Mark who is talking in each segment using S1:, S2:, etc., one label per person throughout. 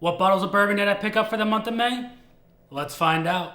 S1: What bottles of bourbon did I pick up for the month of May? Let's find out.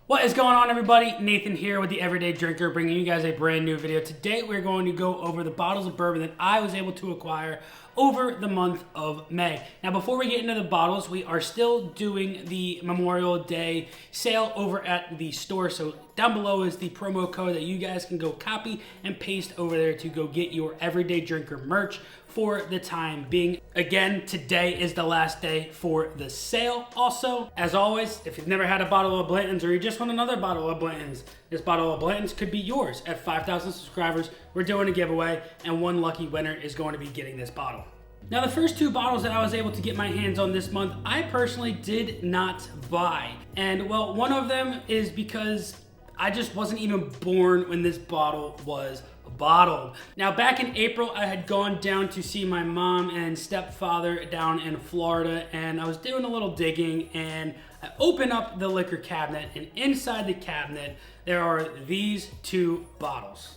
S1: What is going on, everybody? Nathan here with the Everyday Drinker, bringing you guys a brand new video. Today we're going to go over the bottles of bourbon that I was able to acquire over the month of May. Now, before we get into the bottles, we are still doing the Memorial Day sale over at the store. So down below is the promo code that you guys can go copy and paste over there to go get your Everyday Drinker merch for the time being. Again, today is the last day for the sale. Also, as always, if you've never had a bottle of Blanton's or you just want another bottle of Blanton's, this bottle of Blanton's could be yours. At 5,000 subscribers, we're doing a giveaway, and one lucky winner is going to be getting this bottle. Now, the first two bottles that I was able to get my hands on this month, I personally did not buy. And well, one of them is because I just wasn't even born when this bottle was bottled. Now, back in April, I had gone down to see my mom and stepfather down in Florida, and I was doing a little digging, and I opened up the liquor cabinet, and inside the cabinet, there are these two bottles.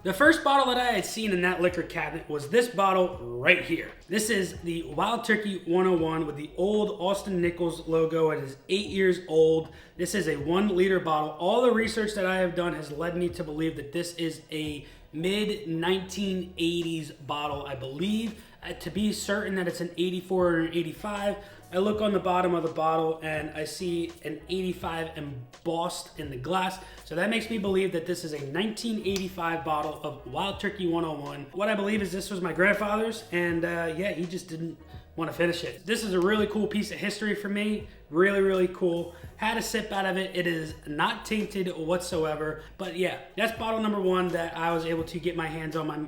S1: The first bottle that I had seen in that liquor cabinet was this bottle right here. This is the Wild Turkey 101 with the old Austin Nichols logo. It is 8 years old. This is a 1 liter bottle. All the research that I have done has led me to believe that this is a mid-1980s bottle, I believe. To be certain that it's an 84 or an 85, I look on the bottom of the bottle and I see an 85 embossed in the glass. So that makes me believe that this is a 1985 bottle of Wild Turkey 101. What I believe is this was my grandfather's, and yeah, he just didn't want to finish it. This is a really cool piece of history for me. Really, really cool. Had a sip out of it. It is not tainted whatsoever. But yeah, that's bottle number one that I was able to get my hands on. My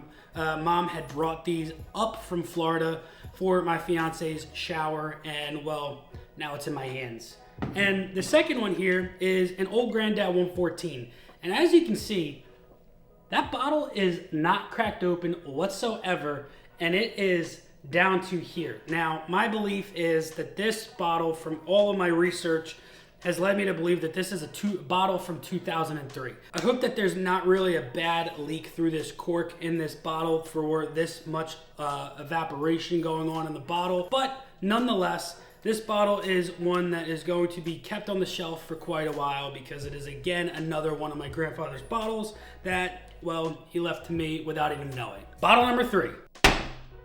S1: mom had brought these up from Florida for my fiance's shower, and well, now it's in my hands. And the second one here is an Old Granddad 114. And as you can see, that bottle is not cracked open whatsoever, and it is down to here. Now, my belief is that this bottle, from all of my research, has led me to believe that this is a bottle from 2003. I hope that there's not really a bad leak through this cork in this bottle for this much evaporation going on in the bottle. But nonetheless, this bottle is one that is going to be kept on the shelf for quite a while because it is, again, another one of my grandfather's bottles that, well, he left to me without even knowing. Bottle number three.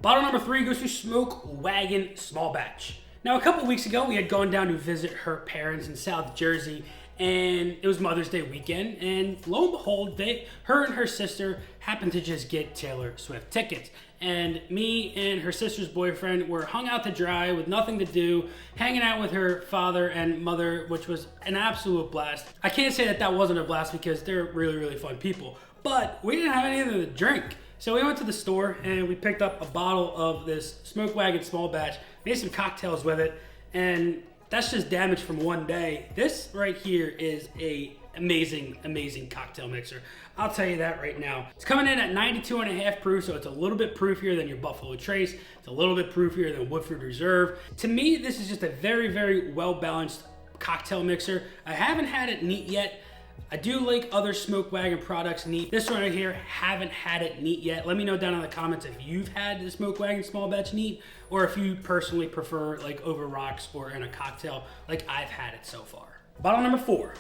S1: Bottle number three goes to Smoke Wagon Small Batch. Now, a couple weeks ago, we had gone down to visit her parents in South Jersey, and it was Mother's Day weekend, and lo and behold, her and her sister happened to just get Taylor Swift tickets. And me and her sister's boyfriend were hung out to dry with nothing to do, hanging out with her father and mother, which was an absolute blast. I can't say that that wasn't a blast because they're really, really fun people, but we didn't have anything to drink. So we went to the store and we picked up a bottle of this Smoke Wagon Small Batch, made some cocktails with it, and that's just damage from one day. This right here is a amazing, amazing cocktail mixer. I'll tell you that right now. It's coming in at 92.5 proof, so it's a little bit proofier than your Buffalo Trace. It's a little bit proofier than Woodford Reserve. To me, this is just a very, very well-balanced cocktail mixer. I haven't had it neat yet. I do like other Smoke Wagon products neat. This one right here, haven't had it neat yet. Let me know down in the comments if you've had the Smoke Wagon Small Batch neat, or if you personally prefer like over rocks or in a cocktail like I've had it so far. Bottle number four.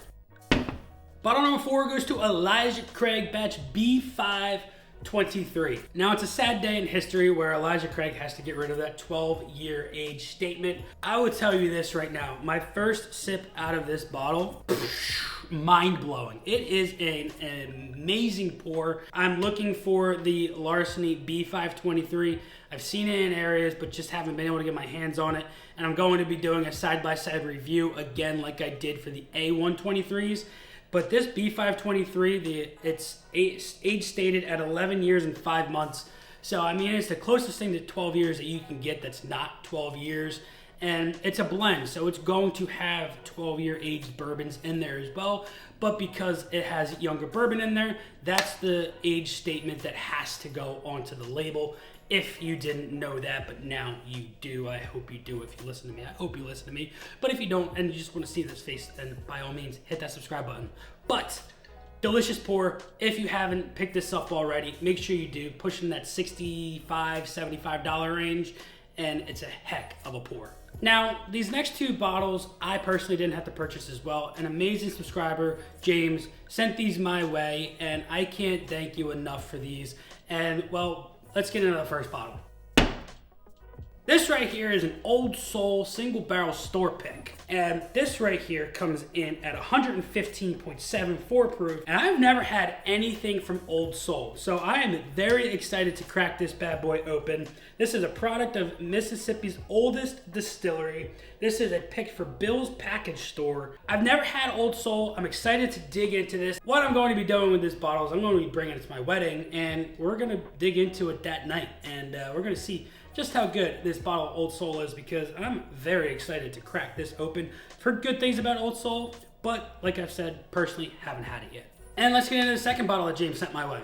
S1: Bottle number four goes to Elijah Craig Batch B523. Now, it's a sad day in history where Elijah Craig has to get rid of that 12-year age statement. I will tell you this right now. My first sip out of this bottle, mind-blowing. It is an amazing pour. I'm looking for the Larceny B523. I've seen it in areas, but just haven't been able to get my hands on it. And I'm going to be doing a side-by-side review again like I did for the A123s. But this B523, it's age stated at 11 years and 5 months. So, I mean, it's the closest thing to 12 years that you can get that's not 12 years. And it's a blend, so it's going to have 12-year aged bourbons in there as well. But because it has younger bourbon in there, that's the age statement that has to go onto the label. If you didn't know that, but now you do. I hope you do if you listen to me. I hope you listen to me. But if you don't and you just want to see this face, then by all means, hit that subscribe button. But Delicious pour. If you haven't picked this up already, make sure you do. Pushing that $65, $75 range, and it's a heck of a pour. Now, these next two bottles, I personally didn't have to purchase as well. An amazing subscriber, James, sent these my way, and I can't thank you enough for these. And, well, let's get into the first bottle. This right here is an Old Soul single barrel store pick. And this right here comes in at 115.74 proof. And I've never had anything from Old Soul. So I am very excited to crack this bad boy open. This is a product of Mississippi's oldest distillery. This is a pick for Bill's Package Store. I've never had Old Soul. I'm excited to dig into this. What I'm going to be doing with this bottle is I'm going to be bringing it to my wedding, and we're going to dig into it that night. And we're going to see just how good this bottle of Old Soul is, because I'm very excited to crack this open. I've heard good things about Old Soul, but like I've said, personally haven't had it yet. And let's get into the second bottle that James sent my way.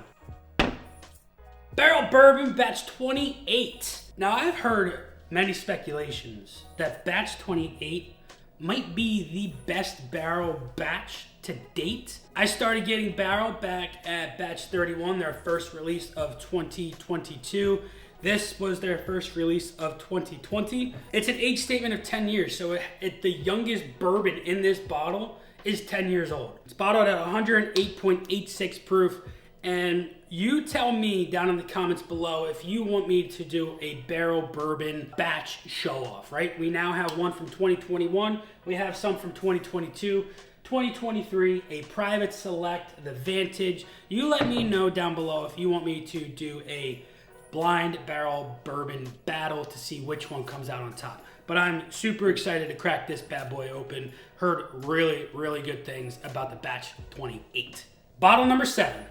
S1: Barrell Bourbon Batch 28. Now, I've heard many speculations that Batch 28 might be the best Barrell batch to date. I started getting Barrell back at Batch 31, their first release of 2022. This was their first release of 2020. It's an age statement of 10 years, so the youngest bourbon in this bottle is 10 years old. It's bottled at 108.86 proof, and you tell me down in the comments below if you want me to do a Barrell Bourbon batch show-off, right? We now have one from 2021. We have some from 2022. 2023, a private select, the Vantage. You let me know down below if you want me to do a blind barrel bourbon battle to see which one comes out on top. But I'm super excited to crack this bad boy open. Heard really, really good things about the Batch 28. Bottle number 7.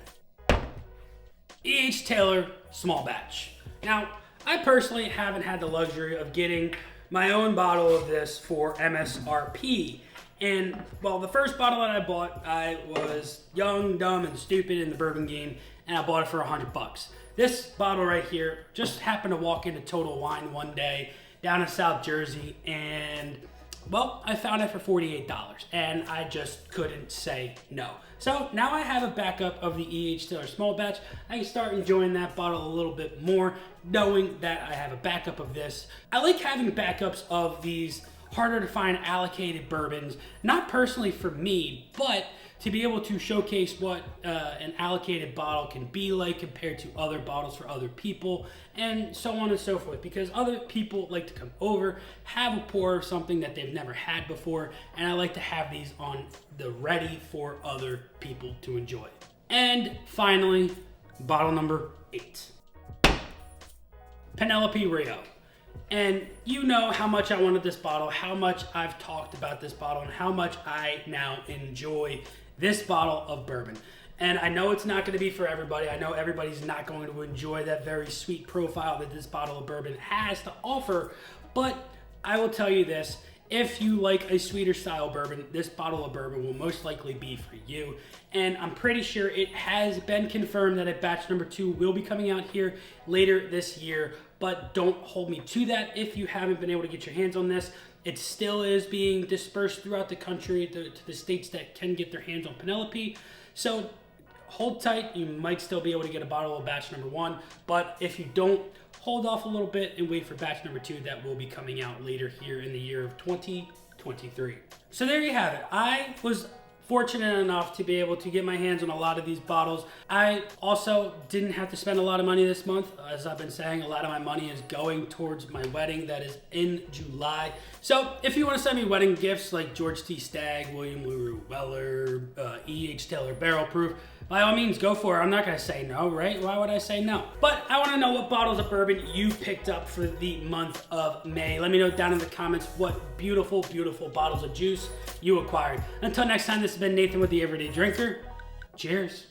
S1: E.H. Taylor Small Batch. Now, I personally haven't had the luxury of getting my own bottle of this for MSRP. And, well, the first bottle that I bought, I was young, dumb, and stupid in the bourbon game, and I bought it for $100. This bottle right here just happened to walk into Total Wine one day down in South Jersey, and, well, I found it for $48, and I just couldn't say no. So now I have a backup of the E.H. Taylor Small Batch. I can start enjoying that bottle a little bit more, knowing that I have a backup of this. I like having backups of these harder to find allocated bourbons, not personally for me, but to be able to showcase what an allocated bottle can be like compared to other bottles for other people, and so on and so forth, because other people like to come over, have a pour of something that they've never had before, and I like to have these on the ready for other people to enjoy. And finally, bottle number 8. Penelope Rio. And you know how much I wanted this bottle, how much I've talked about this bottle, and how much I now enjoy this bottle of bourbon. And I know it's not going to be for everybody. I know everybody's not going to enjoy that very sweet profile that this bottle of bourbon has to offer. But I will tell you this, if you like a sweeter style bourbon, this bottle of bourbon will most likely be for you. And I'm pretty sure it has been confirmed that a batch number 2 will be coming out here later this year. But don't hold me to that if you haven't been able to get your hands on this. It still is being dispersed throughout the country to the states that can get their hands on Penelope. So hold tight. You might still be able to get a bottle of batch number 1. But if you don't, hold off a little bit and wait for batch number 2 that will be coming out later here in the year of 2023. So there you have it. I was fortunate enough to be able to get my hands on a lot of these bottles. I also didn't have to spend a lot of money this month. As I've been saying, a lot of my money is going towards my wedding that is in July. So if you want to send me wedding gifts like George T. Stagg, William LaRue Weller, E.H. Taylor Barrel Proof, by all means, go for it. I'm not going to say no, right? Why would I say no? But I want to know what bottles of bourbon you picked up for the month of May. Let me know down in the comments what beautiful, beautiful bottles of juice you acquired. Until next time, this has been Nathan with The Everyday Drinker. Cheers.